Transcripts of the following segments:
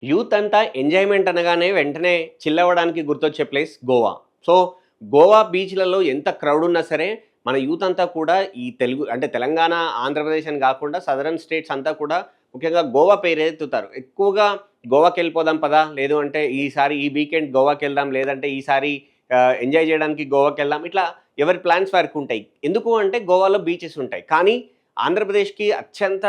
Youth అంతా enjoyment అనగానే వెంటనే చిల్ అవ్వడానికి గుర్తొచ్చే ప్లేస్ గోవా. సో, గోవా బీచ్‌లలో ఎంత క్రౌడ్ ఉన్నా సరే, మన యూత్ అంతా కూడా ఈ తెలుగు అంటే తెలంగాణ, ఆంధ్రప్రదేశ్ అని గాకుండా సదరన్ స్టేట్స్ అంతా కూడా ముఖ్యంగా గోవా పేరెత్తుతారు. ఎక్కువగా గోవాకెళ్ళిపోదాం పదా! లేదు అంటే ఈసారి ఈ వీకెండ్ గోవాకెళ్దాం. లేదంటే ఈసారి ఎంజాయ్ చేయడానికి గోవాకెళ్దాం. ఇట్లా ఎవరి ప్లాన్స్ వారికుంటాయి. ఎందుకు అంటే గోవాలో బీచెస్ ఉంటాయి. కానీ ఆంధ్రప్రదేశ్‌కి అత్యంత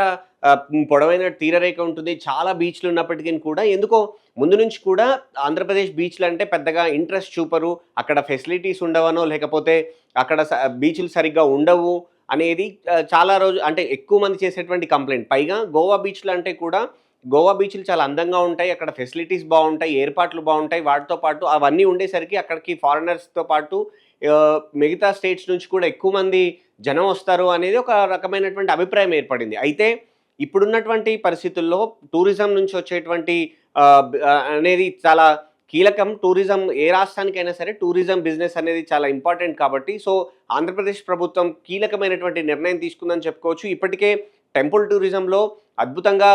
పొడవైన తీరరేఖ ఉంటుంది. చాలా బీచ్‌లు ఉన్నప్పటికిని కూడా ఎందుకో ముందు నుంచి కూడా ఆంధ్రప్రదేశ్ బీచ్‌లంటే పెద్దగా ఇంట్రెస్ట్ చూపరు. అక్కడ ఫెసిలిటీస్ ఉండవనో, లేకపోతే అక్కడ బీచ్‌లు సరిగ్గా ఉండవు అనేది చాలా రోజు అంటే ఎక్కువ మంది చేసేటువంటి కంప్లెయింట్. పైగా గోవా బీచ్‌లంటే కూడా గోవా బీచ్‌లు చాలా అందంగా ఉంటాయి. అక్కడ ఫెసిలిటీస్ బావుంటాయి. ఏర్పాట్లు బావుంటాయి. వాటితో పాటు అవన్నీ ఉండేసరికి అక్కడికి ఫారినర్స్‌తో పాటు మిగతా స్టేట్స్ నుంచి కూడా ఎక్కువ మంది జనం వస్తారు అనేది ఒక రకమైనటువంటి అభిప్రాయం ఏర్పడింది. అయితే ఇప్పుడున్నటువంటి పరిస్థితుల్లో టూరిజం నుంచి వచ్చేటువంటి అనేది చాలా కీలకం. టూరిజం ఏ రాష్ట్రానికైనా సరే టూరిజం బిజినెస్ అనేది చాలా ఇంపార్టెంట్ కాబట్టి, సో ఆంధ్రప్రదేశ్ ప్రభుత్వం కీలకమైనటువంటి నిర్ణయం తీసుకుందని చెప్పుకోవచ్చు. ఇప్పటికే టెంపుల్ టూరిజంలో అద్భుతంగా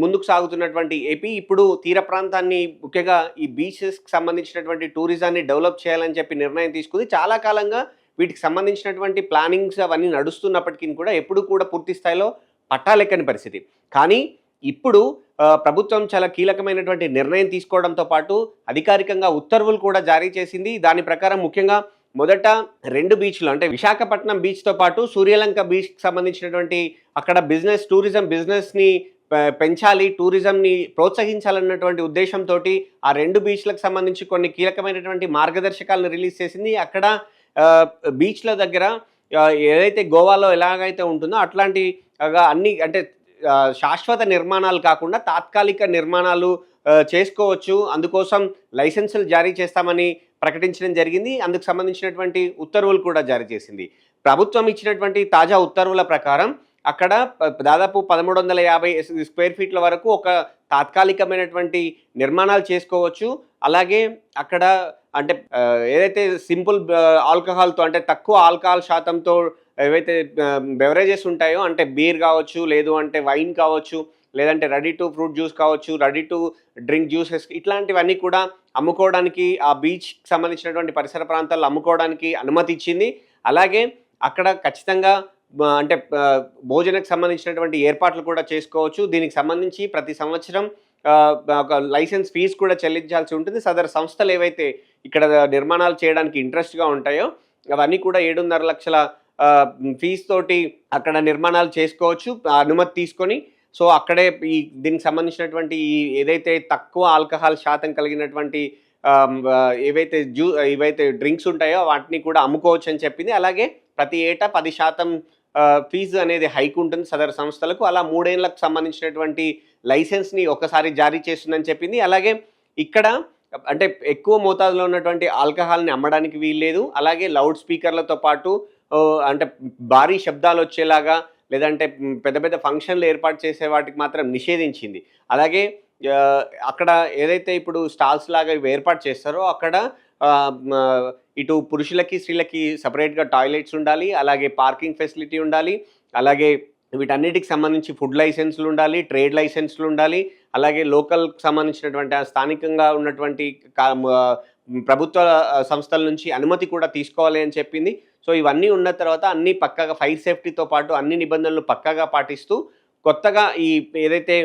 ముందుకు సాగుతున్నటువంటి ఏపీ ఇప్పుడు తీర ప్రాంతాన్ని ముఖ్యంగా ఈ బీచెస్‌కి సంబంధించినటువంటి టూరిజాన్ని డెవలప్ చేయాలని చెప్పి నిర్ణయం తీసుకుంది. చాలా కాలంగా వీటికి సంబంధించినటువంటి ప్లానింగ్స్ అవన్నీ నడుస్తున్నప్పటికీ కూడా ఎప్పుడు కూడా పూర్తి స్థాయిలో పట్టాలెక్కని పరిస్థితి. కానీ ఇప్పుడు ప్రభుత్వం చాలా కీలకమైనటువంటి నిర్ణయం తీసుకోవడంతో పాటు అధికారికంగా ఉత్తర్వులు కూడా జారీ చేసింది. దాని ప్రకారం ముఖ్యంగా మొదట 2 బీచ్‌లు అంటే విశాఖపట్నం బీచ్‌తో పాటు సూర్యలంక బీచ్‌కి సంబంధించినటువంటి అక్కడ టూరిజం బిజినెస్‌ని పెంచాలి, టూరిజంని ప్రోత్సహించాలన్నటువంటి ఉద్దేశంతోటి ఆ 2 బీచ్‌లకు సంబంధించి కొన్ని కీలకమైనటువంటి మార్గదర్శకాలను రిలీజ్ చేసింది. అక్కడ బీచ్‌ల దగ్గర ఏదైతే గోవాలో ఎలాగైతే ఉంటుందో అట్లాంటి అన్ని అంటే శాశ్వత నిర్మాణాలు కాకుండా తాత్కాలిక నిర్మాణాలు చేసుకోవచ్చు. అందుకోసం లైసెన్సులు జారీ చేస్తామని ప్రకటించడం జరిగింది. అందుకు సంబంధించినటువంటి ఉత్తర్వులు కూడా జారీ చేసింది. ప్రభుత్వం ఇచ్చినటువంటి తాజా ఉత్తర్వుల ప్రకారం అక్కడ దాదాపు 1350 స్క్వేర్ ఫీట్ల వరకు ఒక తాత్కాలికమైనటువంటి నిర్మాణాలు చేసుకోవచ్చు. అలాగే అక్కడ అంటే ఏదైతే సింపుల్ ఆల్కహాల్‌తో అంటే తక్కువ ఆల్కహాల్ శాతంతో ఏవైతే బెవరేజెస్ ఉంటాయో అంటే బీర్ కావచ్చు, లేదు అంటే వైన్ కావచ్చు, లేదంటే రెడీ టు ఫ్రూట్ జ్యూస్ కావచ్చు, రెడీ టు డ్రింక్ జ్యూసెస్ ఇట్లాంటివన్నీ కూడా అమ్ముకోవడానికి ఆ బీచ్‌కి సంబంధించినటువంటి పరిసర ప్రాంతాల్లో అమ్ముకోవడానికి అనుమతి ఇచ్చింది. అలాగే అక్కడ ఖచ్చితంగా అంటే భోజనకు సంబంధించినటువంటి ఏర్పాట్లు కూడా చేసుకోవచ్చు. దీనికి సంబంధించి ప్రతి సంవత్సరం ఒక లైసెన్స్ ఫీజు కూడా చెల్లించాల్సి ఉంటుంది. సదరు సంస్థలు ఏవైతే ఇక్కడ నిర్మాణాలు చేయడానికి ఇంట్రెస్ట్‌గా ఉంటాయో అవన్నీ కూడా 7.5 లక్షల ఫీజు తోటి అక్కడ నిర్మాణాలు చేసుకోవచ్చు అనుమతి తీసుకొని. సో, అక్కడే దీనికి సంబంధించినటువంటి ఏదైతే తక్కువ ఆల్కహాల్ శాతం కలిగినటువంటి ఏవైతే డ్రింక్స్ ఉంటాయో వాటిని కూడా అమ్ముకోవచ్చని చెప్పింది. అలాగే ప్రతి ఏటా 10% ఫీజు అనేది హైక్ ఉంటుంది సదరు సంస్థలకు. అలా 3 ఏళ్లకు సంబంధించినటువంటి లైసెన్స్‌ని ఒకసారి జారీ చేస్తుందని చెప్పింది. అలాగే ఇక్కడ అంటే ఎక్కువ మోతాదులో ఉన్నటువంటి ఆల్కహాల్‌ని అమ్మడానికి వీల్లేదు. అలాగే లౌడ్ స్పీకర్‌లతో పాటు అంటే భారీ శబ్దాలొచ్చేలాగా లేదంటే పెద్ద పెద్ద ఫంక్షన్‌లు ఏర్పాటు చేసే వాటికి మాత్రం నిషేధించింది. అలాగే అక్కడ ఏదైతే ఇప్పుడు స్టాల్స్ లాగా ఇవి ఏర్పాటు చేస్తారో అక్కడ ఇటు పురుషులకి, స్త్రీలకి సెపరేట్‌గా టాయిలెట్స్ ఉండాలి. అలాగే పార్కింగ్ ఫెసిలిటీ ఉండాలి. అలాగే వీటన్నిటికి సంబంధించి ఫుడ్ లైసెన్స్‌లు ఉండాలి, ట్రేడ్ లైసెన్స్‌లు ఉండాలి. అలాగే లోకల్‌కి సంబంధించినటువంటి స్థానికంగా ఉన్నటువంటి ప్రభుత్వ సంస్థల నుంచి అనుమతి కూడా తీసుకోవాలి అని చెప్పింది. సో, ఇవన్నీ ఉన్న తర్వాత అన్నీ పక్కాగా ఫైర్ సేఫ్టీతో పాటు అన్ని నిబంధనలు పక్కాగా పాటిస్తూ కొత్తగా ఏదైతే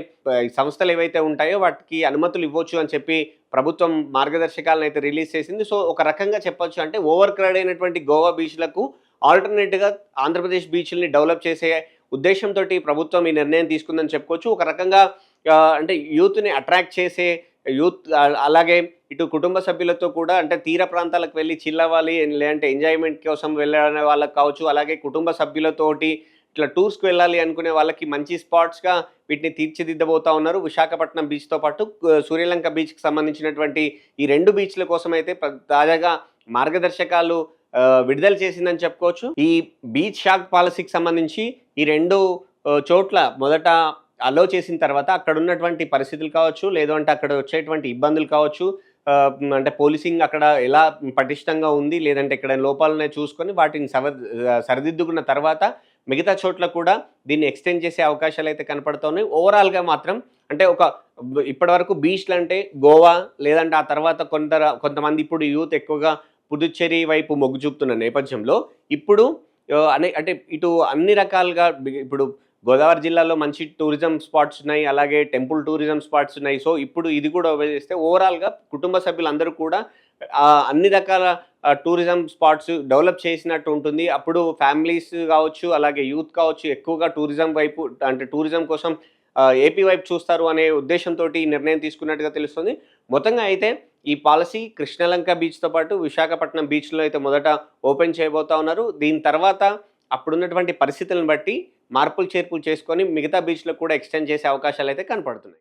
సంస్థలు ఏవైతే ఉంటాయో వాటికి అనుమతులు ఇవ్వచ్చు అని చెప్పి ప్రభుత్వం మార్గదర్శకాలను అయితే రిలీజ్ చేసింది. సో, ఒక రకంగా చెప్పొచ్చు అంటే ఓవర్ క్రౌడ్ అయినటువంటి గోవా బీచ్‌లకు ఆల్టర్‌నేట్‌గా ఆంధ్రప్రదేశ్ బీచ్‌లని డెవలప్ చేసే ఉద్దేశంతోటి ప్రభుత్వం ఈ నిర్ణయం తీసుకుందని చెప్పుకోవచ్చు. ఒక రకంగా అంటే యూత్‌ని అట్రాక్ట్ చేసే అలాగే ఇటు కుటుంబ సభ్యులతో కూడా అంటే తీర ప్రాంతాలకు వెళ్ళి చిల్ అవ్వాలి, లేదంటే ఎంజాయ్‌మెంట్ కోసం వెళ్ళనే వాళ్ళకి కావచ్చు, అలాగే కుటుంబ సభ్యులతోటి ఇట్లా టూర్స్‌కి వెళ్ళాలి అనుకునే వాళ్ళకి మంచి స్పాట్స్‌గా వీటిని తీర్చిదిద్దబోతా ఉన్నారు. విశాఖపట్నం బీచ్‌తో పాటు సూర్యలంక బీచ్‌కి సంబంధించినటువంటి ఈ 2 బీచ్‌ల కోసమైతే తాజాగా మార్గదర్శకాలు విడుదల చేసిందని చెప్పుకోవచ్చు. ఈ బీచ్ షాక్ పాలసీకి సంబంధించి ఈ 2 చోట్ల మొదట అలో చేసిన తర్వాత అక్కడున్నటువంటి పరిస్థితులు కావచ్చు, లేదు అంటే అక్కడ వచ్చేటువంటి ఇబ్బందులు కావచ్చు, అంటే పోలీసింగ్ అక్కడ ఎలా పటిష్టంగా ఉంది, లేదంటే ఎక్కడైనా లోపాలున్నాయో చూసుకొని వాటిని సరిదిద్దుకున్న తర్వాత మిగతా చోట్ల కూడా దీన్ని ఎక్స్‌టెండ్ చేసే అవకాశాలైతే కనపడుతున్నాయి. ఓవరాల్‌గా మాత్రం అంటే ఒక ఇప్పటివరకు బీచ్లు అంటే గోవా లేదంటే ఆ తర్వాత కొంతమంది ఇప్పుడు యూత్ ఎక్కువగా పుదుచ్చేరి వైపు మొగ్గు చూపుతున్న నేపథ్యంలో ఇప్పుడు అంటే ఇటు అన్ని రకాలుగా ఇప్పుడు గోదావరి జిల్లాలో మంచి టూరిజం స్పాట్స్ ఉన్నాయి. అలాగే టెంపుల్ టూరిజం స్పాట్స్ ఉన్నాయి. సో, ఇప్పుడు ఇది కూడా చేస్తే ఓవరాల్‌గా కుటుంబ సభ్యులందరూ కూడా అన్ని రకాల టూరిజం స్పాట్స్ డెవలప్ చేసినట్టు ఉంటుంది. అప్పుడు ఫ్యామిలీస్ కావచ్చు, అలాగే యూత్ కావచ్చు ఎక్కువగా టూరిజం వైపు అంటే టూరిజం కోసం ఏపీ వైపు చూస్తారు అనే ఉద్దేశంతోటి ఈ నిర్ణయం తీసుకున్నట్టుగా తెలుస్తుంది. మొత్తంగా అయితే ఈ పాలసీ కృష్ణలంక బీచ్‌తో పాటు విశాఖపట్నం బీచ్‌లో అయితే మొదట ఓపెన్ చేయబోతా ఉన్నారు. దీని తర్వాత అప్పుడున్నటువంటి పరిస్థితులను బట్టి మార్పులు, చేర్పులు చేసుకొని మిగతా బీచ్‌లకు కూడా ఎక్స్‌టెండ్ చేసే అవకాశాలైతే కనపడుతున్నాయి.